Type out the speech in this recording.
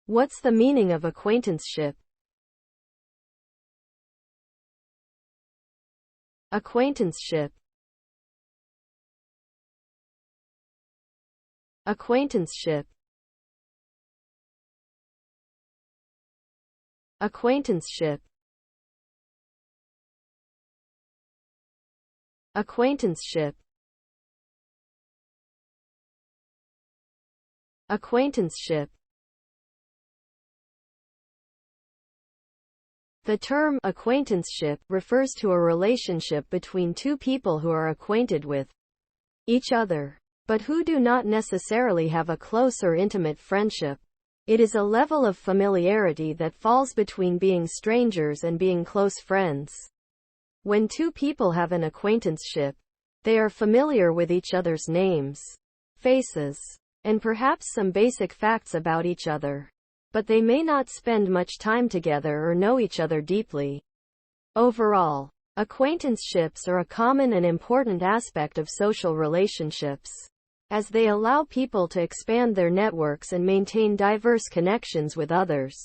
What's the meaning of acquaintanceship? Acquaintanceship. Acquaintanceship. Acquaintanceship. Acquaintanceship. Acquaintanceship. The term acquaintanceship refers to a relationship between two people who are acquainted with each other, but who do not necessarily have a close or intimate friendship. It is a level of familiarity that falls between being strangers and being close friends. When two people have an acquaintanceship, they are familiar with each other's names, faces, and perhaps some basic facts about each other, but they may not spend much time together or know each other deeply. Overall, acquaintanceships are a common and important aspect of social relationships, as they allow people to expand their networks and maintain diverse connections with others.